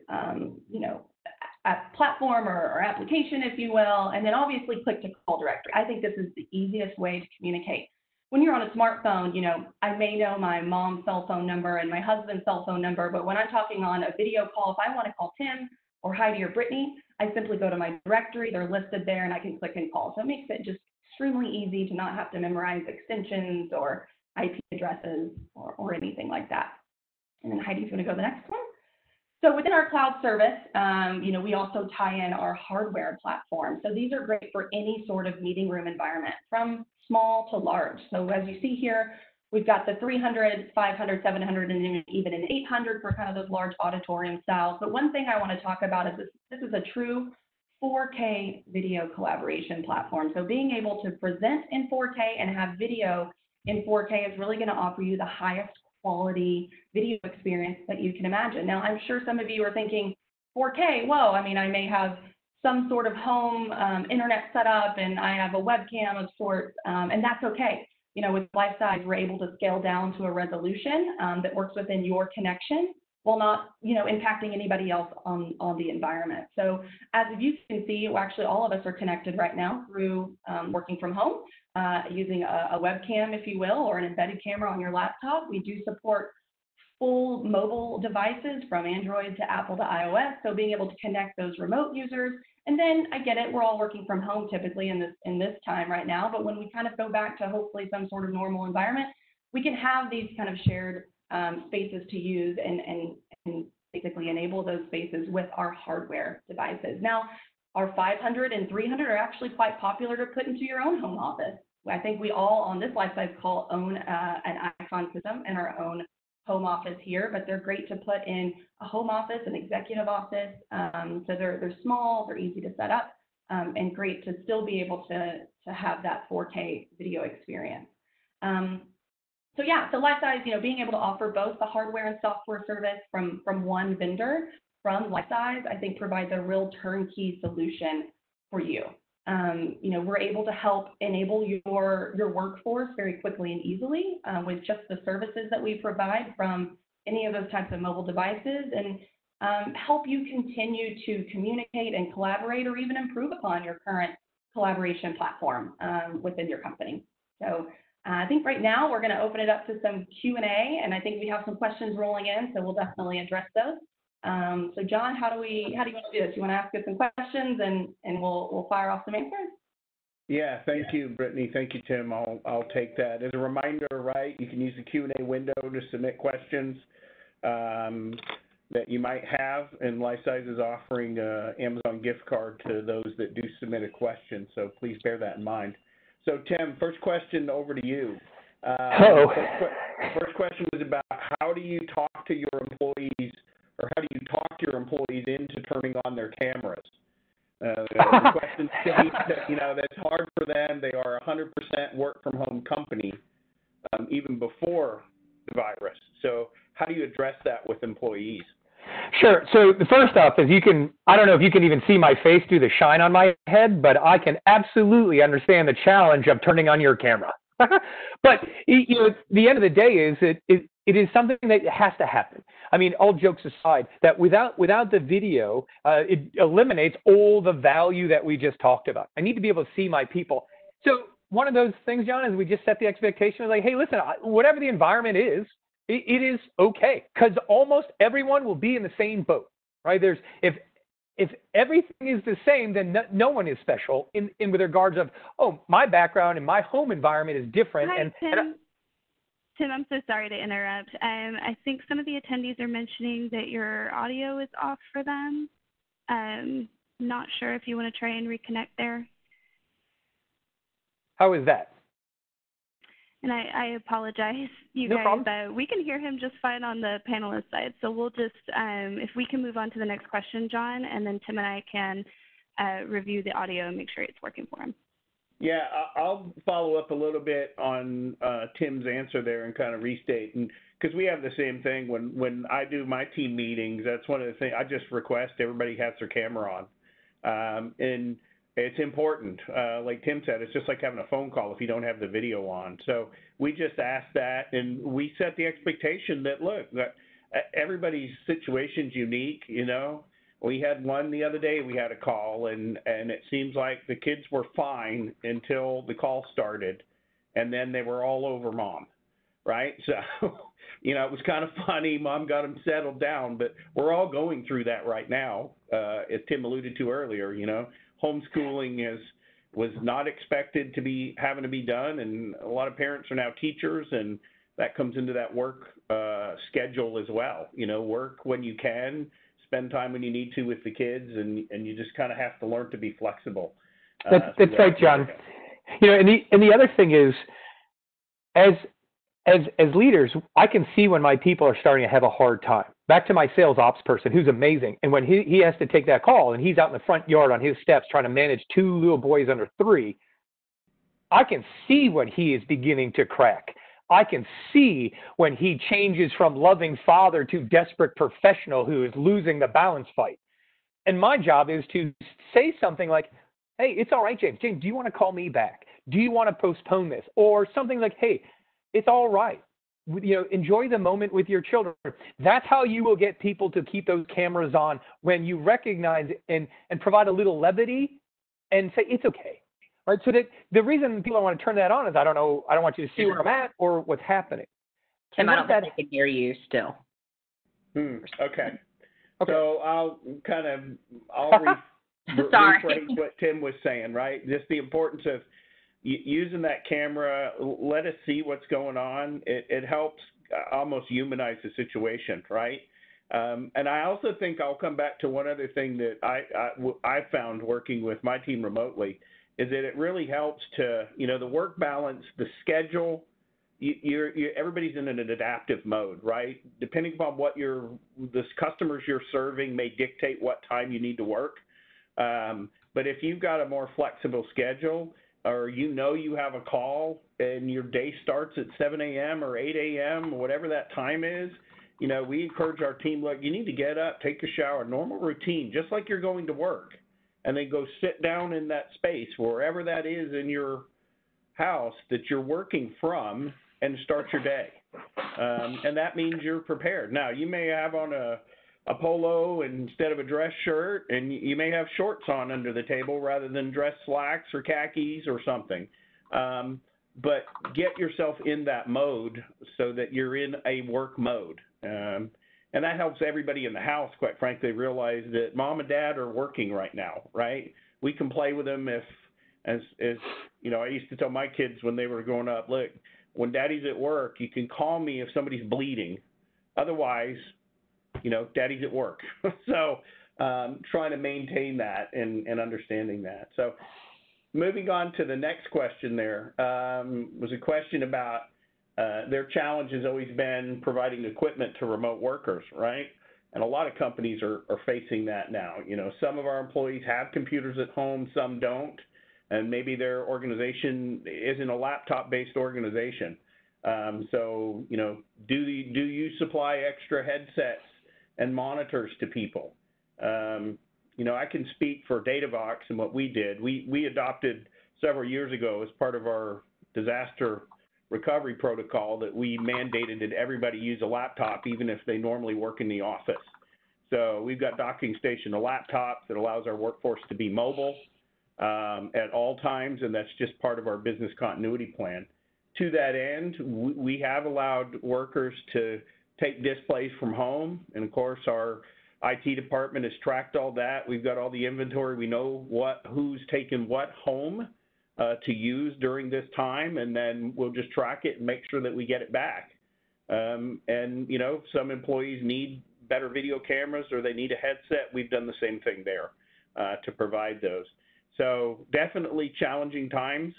platform or application, if you will, and then obviously click to call directory. I think this is the easiest way to communicate. When you're on a smartphone, I may know my mom's cell phone number and my husband's cell phone number, but when I'm talking on a video call, if I want to call Tim or Heidi or Brittany, I simply go to my directory, they're listed there, and I can click and call. So it makes it just extremely easy to not have to memorize extensions or IP addresses or anything like that. And then Heidi's going to go to the next one. So within our cloud service, we also tie in our hardware platform. So these are great for any sort of meeting room environment, from small to large. So as you see here, we've got the 300, 500, 700, and even an 800 for kind of those large auditorium styles. But one thing I want to talk about is this is a true 4K video collaboration platform. So being able to present in 4K and have video in 4K is really going to offer you the highest quality video experience that you can imagine. Now, I'm sure some of you are thinking, 4K, whoa, I may have some sort of home internet set up and I have a webcam of sorts, and that's okay. With Lifesize, we're able to scale down to a resolution that works within your connection while not, impacting anybody else on the environment. So as you can see, actually all of us are connected right now through working from home, using a webcam, if you will, or an embedded camera on your laptop. We do support full mobile devices from Android to Apple to iOS, so being able to connect those remote users. And then I get it, we're all working from home typically in this time right now, but when we kind of go back to hopefully some sort of normal environment, we can have these kind of shared spaces to use and basically enable those spaces with our hardware devices. Now, our 500 and 300 are actually quite popular to put into your own home office. I think we all on this Lifesize call own an Icon system in our own home office here, but they're great to put in a home office, an executive office. So they're small, they're easy to set up, and great to still be able to have that 4K video experience. So yeah, so Lifesize, being able to offer both the hardware and software service from one vendor, from Lifesize, I think provides a real turnkey solution for you. We're able to help enable your workforce very quickly and easily with just the services that we provide from any of those types of mobile devices, and help you continue to communicate and collaborate or even improve upon your current collaboration platform within your company. So I think right now we're going to open it up to some Q&A, and I think we have some questions rolling in, so we'll definitely address those. So John, how do you want to do this? You want to ask us some questions and we'll fire off some answers? Yeah, thank you, Brittany. Thank you, Tim. I'll take that. As a reminder, right, you can use the Q&A window to submit questions that you might have, and Lifesize is offering an Amazon gift card to those that do submit a question, so please bear that in mind. So, Tim, first question over to you. First question was about how do you talk to your employees, or how do you talk your employees into turning on their cameras? The question states that, that's hard for them. They are a 100% work from home company, even before the virus. So how do you address that with employees? Sure. So the first off is I don't know if you can even see my face through the shine on my head, but I can absolutely understand the challenge of turning on your camera. But, the end of the day is it is something that has to happen. I mean, all jokes aside, that without the video, it eliminates all the value that we just talked about. I need to be able to see my people. So one of those things, John, is we just set the expectation of like, hey, listen, whatever the environment is, it is okay, because almost everyone will be in the same boat, right? If everything is the same, then no one is special in with regards of, oh, my background and my home environment is different. Hi, Tim, I'm so sorry to interrupt. I think some of the attendees are mentioning that your audio is off for them. Not sure if you want to try and reconnect there. How is that? And I apologize, you no guys. Problem. We can hear him just fine on the panelist side. So we'll just, if we can move on to the next question, John, and then Tim and I can review the audio and make sure it's working for him. Yeah, I'll follow up a little bit on Tim's answer there and kind of restate, and because we have the same thing when I do my team meetings. That's one of the things I just request everybody has their camera on, and it's important. Like Tim said, it's just like having a phone call if you don't have the video on. So we just ask that, and we set the expectation that look, that everybody's situation's unique. We had one the other day, we had a call, and it seems like the kids were fine until the call started, and then they were all over mom, right? So, it was kind of funny. Mom got them settled down, but we're all going through that right now. As Tim alluded to earlier, homeschooling was not expected to be having to be done, and a lot of parents are now teachers, and that comes into that work schedule as well. Work when you can, spend time when you need to with the kids, and you just kind of have to learn to be flexible. That's right, John. And the other thing is, as leaders, I can see when my people are starting to have a hard time. Back to my sales ops person, who's amazing, and when he has to take that call, and he's out in the front yard on his steps trying to manage 2 little boys under 3, I can see when he is beginning to crack. I can see when he changes from loving father to desperate professional who is losing the balance fight. And my job is to say something like, hey, it's all right, James. James, do you want to call me back? Do you want to postpone this? Or something like, hey, it's all right. Enjoy the moment with your children. That's how you will get people to keep those cameras on, when you recognize and provide a little levity and say, it's okay. Right? So that the reason people want to turn that on is I don't want you to see where I'm at or what's happening. Tim, I don't think they can hear you still. Okay. Okay. So I'll Sorry. rephrase what Tim was saying, right? Just the importance of using that camera. Let us see what's going on. It helps almost humanize the situation, right? And I also think I'll come back to one other thing that I found working with my team remotely is that it really helps to, the work balance, the schedule. Everybody's in an adaptive mode, right? Depending upon what the customers you're serving may dictate what time you need to work. But if you've got a more flexible schedule, or you have a call and your day starts at 7 a.m. or 8 a.m., whatever that time is, we encourage our team, look, you need to get up, take a shower, normal routine, just like you're going to work, and then go sit down in that space, wherever that is in your house that you're working from, and start your day. And that means you're prepared. Now, you may have on a polo instead of a dress shirt, and you may have shorts on under the table rather than dress slacks or khakis or something. But get yourself in that mode so that you're in a work mode. And that helps everybody in the house, quite frankly, realize that mom and dad are working right now, right? We can play with them as I used to tell my kids when they were growing up, look, when daddy's at work, you can call me if somebody's bleeding. Otherwise, daddy's at work. So trying to maintain that and understanding that. So moving on to the next question there was a question about their challenge has always been providing equipment to remote workers, right? And a lot of companies are facing that now. Some of our employees have computers at home, some don't. And maybe their organization isn't a laptop-based organization. So, do you supply extra headsets and monitors to people? I can speak for DataVox and what we did. We adopted several years ago as part of our disaster recovery protocol that we mandated that everybody use a laptop, even if they normally work in the office. So we've got docking station, a laptop that allows our workforce to be mobile at all times, and that's just part of our business continuity plan. To that end, we have allowed workers to take displays from home, and of course our IT department has tracked all that. We've got all the inventory. We know who's taken what home to use during this time, and then we'll just track it and make sure that we get it back. And some employees need better video cameras or they need a headset. We've done the same thing there to provide those. So definitely challenging times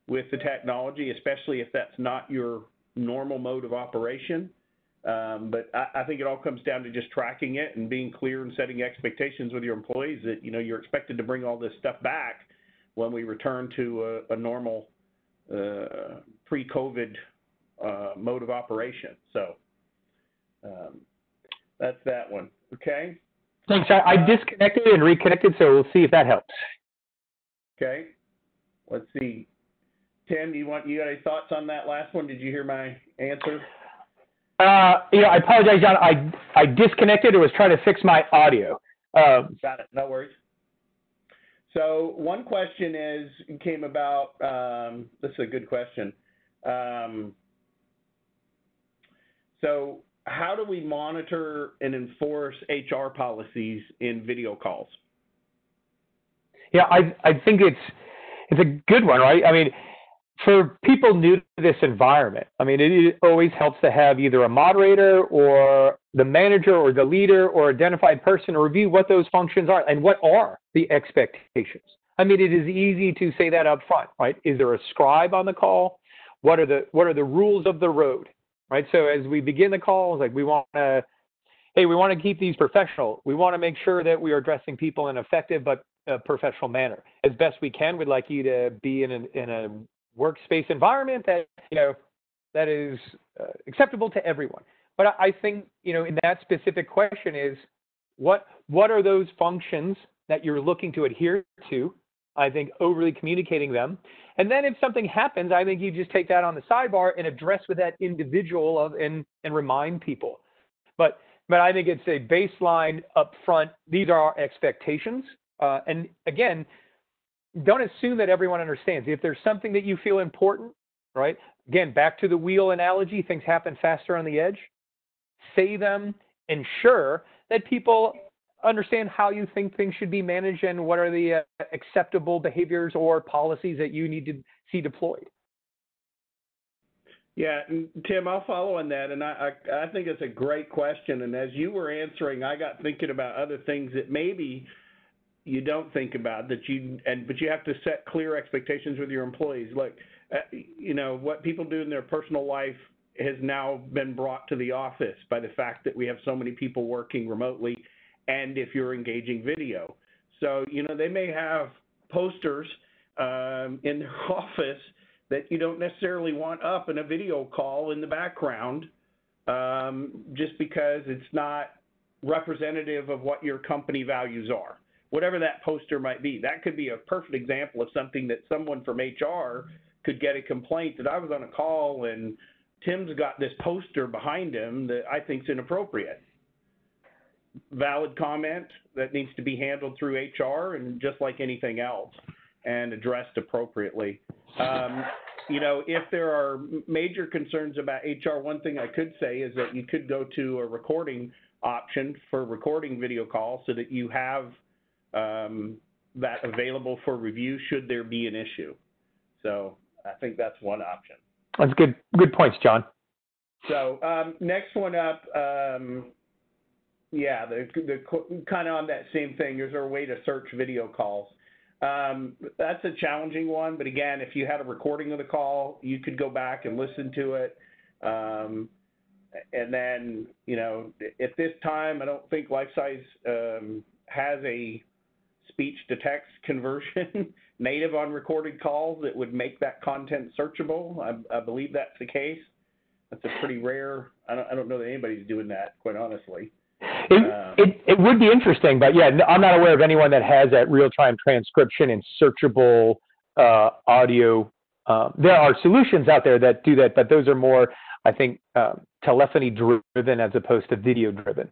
with the technology, especially if that's not your normal mode of operation. But I think it all comes down to just tracking it and being clear and setting expectations with your employees that, you're expected to bring all this stuff back when we return to a normal pre-COVID mode of operation. So that's that one. Okay. Thanks. I disconnected and reconnected, so we'll see if that helps. Okay. Let's see. Tim, you got any thoughts on that last one? Did you hear my answer? I apologize, John. I disconnected and was trying to fix my audio. Got it. No worries. So one question came about, this is a good question. So how do we monitor and enforce HR policies in video calls? Yeah, I think it's a good one, right? I mean, for people new to this environment, it always helps to have either a moderator or the manager or the leader or identified person review what those functions are and what are the expectations. It is easy to say that up front, right? Is there a scribe on the call? What are the rules of the road, right? So as we begin the calls, like we want to keep these professional. We want to make sure that we are addressing people in an effective but professional manner. As best we can, we'd like you to be in a workspace environment that is acceptable to everyone. But I think, in that specific question is what are those functions that you're looking to adhere to? I think overly communicating them. And then if something happens, I think you just take that on the sidebar and address with that individual and remind people. But I think it's a baseline up front. These are our expectations. And again, don't assume that everyone understands. If there's something that you feel important, right? Again, back to the wheel analogy, things happen faster on the edge. say them, ensure that people understand how you think things should be managed and what are the acceptable behaviors or policies that you need to see deployed? Yeah, and Tim, I'll follow on that, and I think it's a great question. And as you were answering, I got thinking about other things that maybe you don't think about but you have to set clear expectations with your employees. Like, what people do in their personal life has now been brought to the office by the fact that we have so many people working remotely, and if you're engaging video. So, they may have posters in their office that you don't necessarily want up in a video call in the background, just because it's not representative of what your company values are. Whatever that poster might be. That could be a perfect example of something that someone from HR could get a complaint that I was on a call and Tim's got this poster behind him that I think's inappropriate. Valid comment that needs to be handled through HR and just like anything else and addressed appropriately. If there are major concerns about HR, one thing I could say is that you could go to a recording option for recording video calls so that you have that available for review should there be an issue. So I think that's one option. That's good points, John. So next one up, the kind of on that same thing, is there a way to search video calls? That's a challenging one, but again, if you had a recording of the call, you could go back and listen to it. And then, at this time, I don't think Lifesize has a speech-to-text conversion native on recorded calls that would make that content searchable. I believe that's the case. That's a pretty rare. I don't know that anybody's doing that, quite honestly. It would be interesting, but yeah, I'm not aware of anyone that has that real-time transcription and searchable audio. There are solutions out there that do that, but those are more, I think, telephony-driven as opposed to video-driven.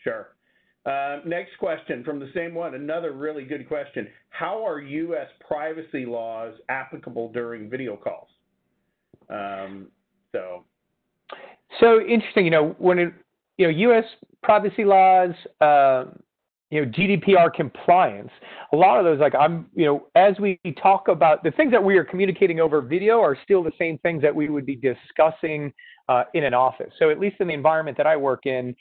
Sure. Next question from the same one, another really good question. How are U.S. privacy laws applicable during video calls? So interesting, when U.S. privacy laws, GDPR compliance, a lot of those, as we talk about the things that we are communicating over video are still the same things that we would be discussing in an office. So at least in the environment that I work in,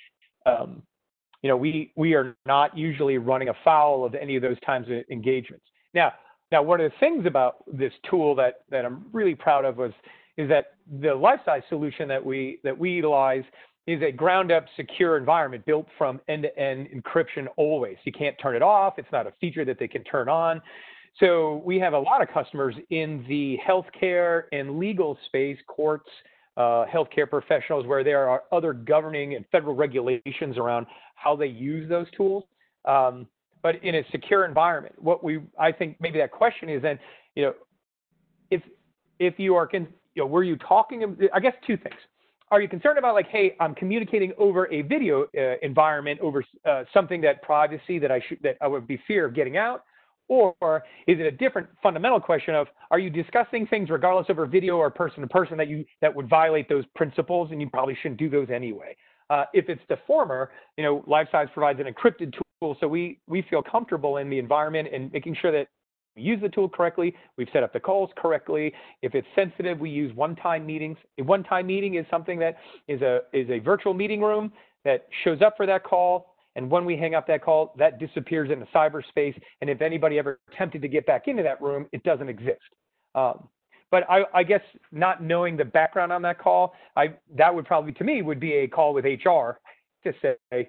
we are not usually running afoul of any of those kinds of engagements. Now, one of the things about this tool that I'm really proud of is that the Lifesize solution that we utilize is a ground-up secure environment built from end-to-end encryption always. You can't turn it off. It's not a feature that they can turn on. So we have a lot of customers in the healthcare and legal space, courts, healthcare professionals, where there are other governing and federal regulations around how they use those tools. But in a secure environment, I think maybe that question is then, if you are, were you talking, I guess two things. Are you concerned about hey, I'm communicating over a video environment over something that privacy that I would be fear of getting out? Or is it a different fundamental question of, are you discussing things regardless over video or person to person that would violate those principles and you probably shouldn't do those anyway? If it's the former, Lifesize provides an encrypted tool, so we feel comfortable in the environment and making sure that we use the tool correctly, we've set up the calls correctly. If it's sensitive, we use one-time meetings. A one-time meeting is something that is a virtual meeting room that shows up for that call, and when we hang up that call, that disappears into cyberspace, and if anybody ever attempted to get back into that room, it doesn't exist. But I guess not knowing the background on that call, that would probably, to me, would be a call with HR to say, hey,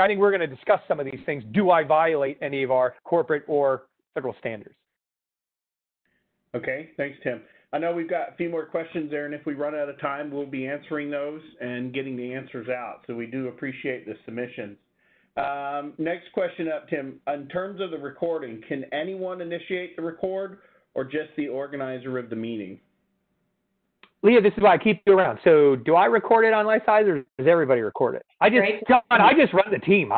I think we're going to discuss some of these things. Do I violate any of our corporate or federal standards? Okay, thanks, Tim. I know we've got a few more questions there, and if we run out of time, we'll be answering those and getting the answers out. So we do appreciate the submissions. Next question up, Tim. In terms of the recording, can anyone initiate the record or just the organizer of the meeting? Leah, this is why I keep you around. So do I record it on Lifesize or does everybody record it? I just run the team.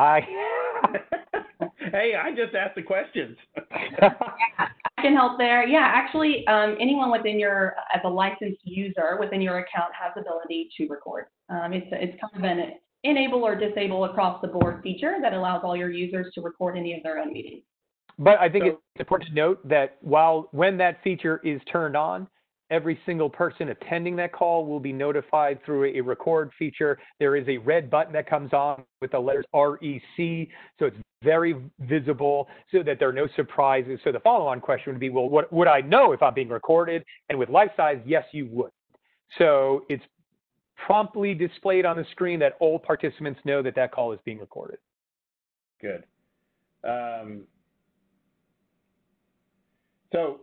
Hey, I just asked the questions. I can help there. Yeah, actually, anyone as a licensed user within your account has the ability to record. It's kind of an enable or disable across the board feature that allows all your users to record any of their own meetings. But I think it's important to note that when that feature is turned on, every single person attending that call will be notified through a record feature. There is a red button that comes on with the letters REC, so it's very visible so that there are no surprises. So the follow-on question would be, well, what would I know if I'm being recorded? And with Lifesize, yes, you would. So it's promptly displayed on the screen that all participants know that that call is being recorded. Good. So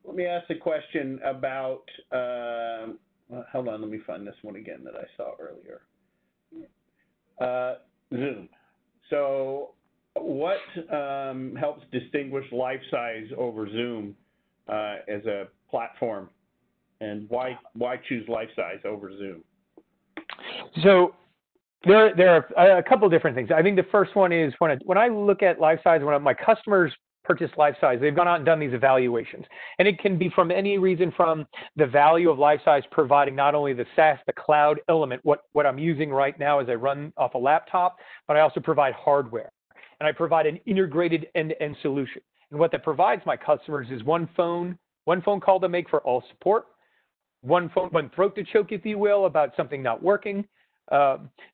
let me ask a question about, hold on, let me find this one again that I saw earlier. Zoom. So what helps distinguish Lifesize over Zoom as a platform, and why choose Lifesize over Zoom? So there are a couple of different things. I think the first one is when I look at Lifesize, when my customers purchase Lifesize, they've gone out and done these evaluations. And it can be from any reason, from the value of Lifesize providing not only the SaaS, the cloud element, what I'm using right now as I run off a laptop, but I also provide hardware. And I provide an integrated end-to-end solution. And what that provides my customers is one phone call to make for all support, one throat to choke, if you will, about something not working.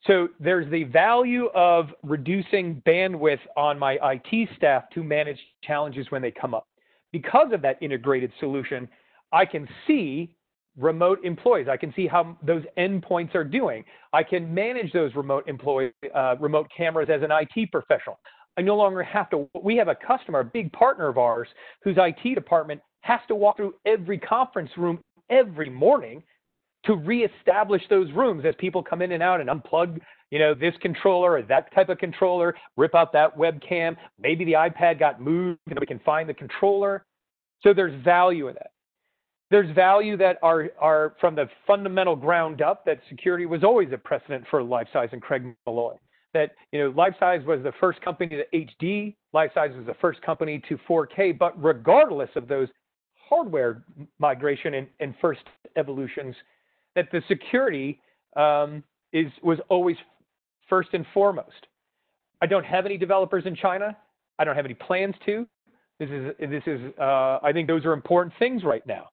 So there's the value of reducing bandwidth on my IT staff to manage challenges when they come up. Because of that integrated solution, I can see remote employees. I can see how those endpoints are doing. I can manage those remote cameras as an IT professional. I no longer have to. We have a customer, a big partner of ours, whose IT department has to walk through every conference room every morning to reestablish those rooms as people come in and out and unplug, this controller or that type of controller, rip out that webcam. Maybe the iPad got moved and we can find the controller. So there's value in that. There's value that are from the fundamental ground up, that security was always a precedent for Lifesize and Craig Malloy. That, Lifesize was the first company to HD, Lifesize was the first company to 4K, but regardless of those hardware migration and first evolutions, that the security was always first and foremost. I don't have any developers in China. I don't have any plans to. This is I think those are important things right now.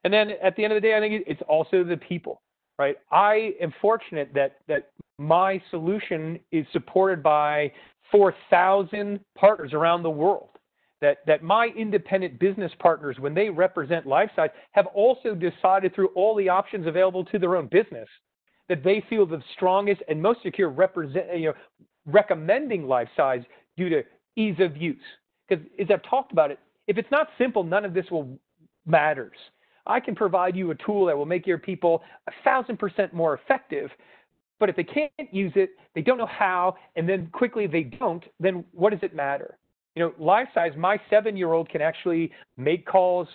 And then at the end of the day, I think it's also the people, right? I am fortunate that my solution is supported by 4,000 partners around the world. That my independent business partners, when they represent Lifesize, have also decided through all the options available to their own business that they feel the strongest and most secure recommending Lifesize due to ease of use. Because as I've talked about it, if it's not simple, none of this matters. I can provide you a tool that will make your people 1,000% more effective, but if they can't use it, they don't know how, and then quickly they don't, then what does it matter? Lifesize, my 7-year-old can actually make calls.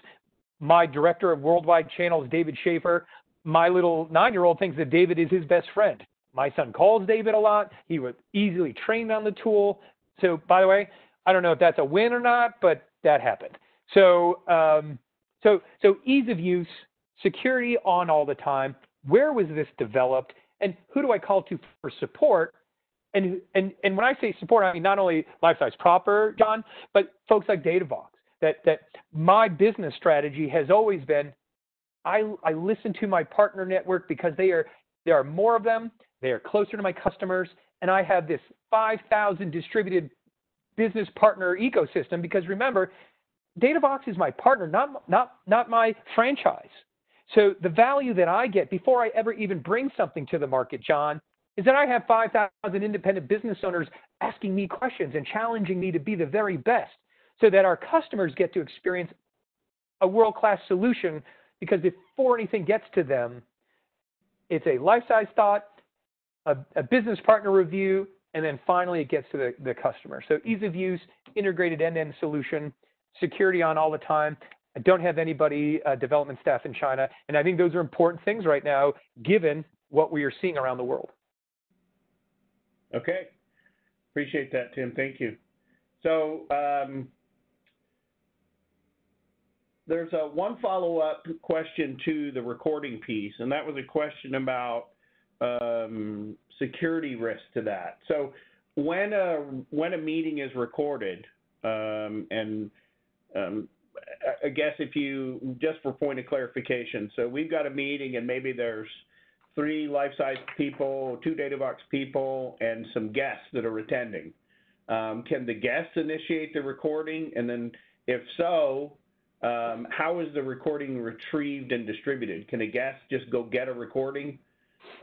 My director of worldwide channels, David Schaefer, my little 9-year-old thinks that David is his best friend. My son calls David a lot. He was easily trained on the tool. So, by the way, I don't know if that's a win or not, but that happened. So ease of use, security on all the time. Where was this developed, and who do I call to for support? And when I say support, I mean not only Lifesize proper, John, but folks like DataVox. That my business strategy has always been, I listen to my partner network because there are more of them, they are closer to my customers, and I have this 5,000 distributed business partner ecosystem. Because remember, DataVox is my partner, not my franchise. So the value that I get before I ever even bring something to the market, John, is that I have 5,000 independent business owners asking me questions and challenging me to be the very best, so that our customers get to experience a world-class solution, because before anything gets to them, it's a Lifesize thought, a business partner review, and then finally it gets to the customer. So ease of use, integrated end-to-end solution, security on all the time. I don't have anybody, development staff in China, and I think those are important things right now, given what we are seeing around the world. Okay. Appreciate that, Tim. Thank you. So there's one follow-up question to the recording piece, and that was a question about security risk to that. So when a meeting is recorded, I guess if you, just for point of clarification, so we've got a meeting and maybe there's 3 Lifesize people, 2 DataVox people, and some guests that are attending. Can the guests initiate the recording? And then if so, how is the recording retrieved and distributed? Can a guest just go get a recording?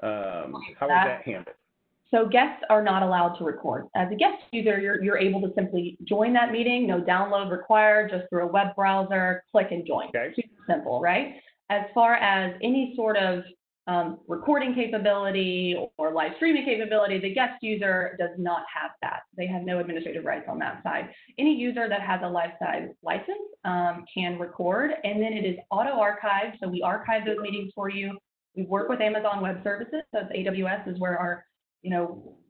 How is that handled? So guests are not allowed to record. As a guest user, you're able to simply join that meeting, no download required, just through a web browser, click and join. Okay. Super simple, right? As far as any sort of recording capability or live streaming capability, the guest user does not have that. They have no administrative rights on that side. Any user that has a Lifesize license can record, and then it is auto-archived. So we archive those meetings for you. We work with Amazon Web Services. So AWS is where our,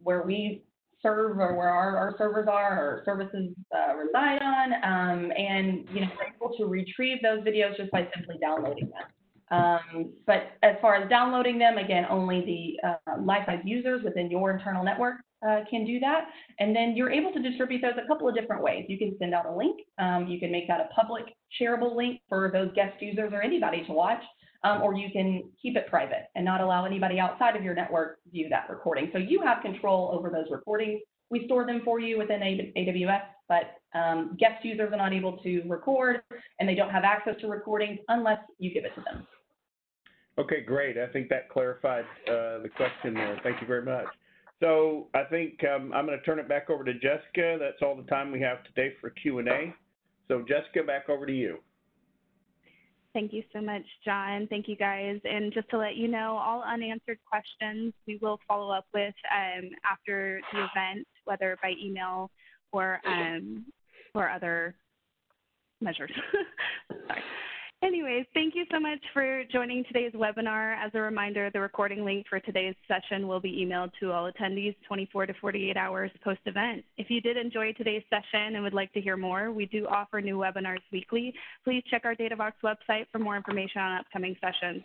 where we serve, or where our servers are, our services reside on, and we're able to retrieve those videos just by simply downloading them. But as far as downloading them, again, only the Lifesize users within your internal network can do that. And then you're able to distribute those a couple of different ways. You can send out a link. You can make that a public shareable link for those guest users or anybody to watch. Or you can keep it private and not allow anybody outside of your network to view that recording. So you have control over those recordings. We store them for you within AWS, but guest users are not able to record, and they don't have access to recordings unless you give it to them. Okay, great. I think that clarified the question there. Thank you very much. So I think I'm going to turn it back over to Jessica. That's all the time we have today for Q&A. So Jessica, back over to you. Thank you so much, John. Thank you, guys. And just to let you know, all unanswered questions we will follow up with after the event, whether by email or other measures. Sorry. Anyways, thank you so much for joining today's webinar. As a reminder, the recording link for today's session will be emailed to all attendees 24 to 48 hours post-event. If you did enjoy today's session and would like to hear more, we do offer new webinars weekly. Please check our DataVox website for more information on upcoming sessions.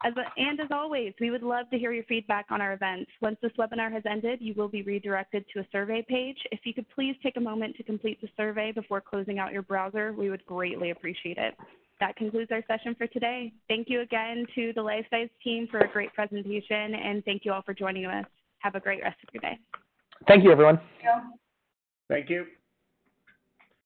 As always, we would love to hear your feedback on our events. Once this webinar has ended, you will be redirected to a survey page. If you could please take a moment to complete the survey before closing out your browser, we would greatly appreciate it. That concludes our session for today. Thank you again to the Lifesize team for a great presentation, and thank you all for joining us. Have a great rest of your day. Thank you, everyone. Thank you.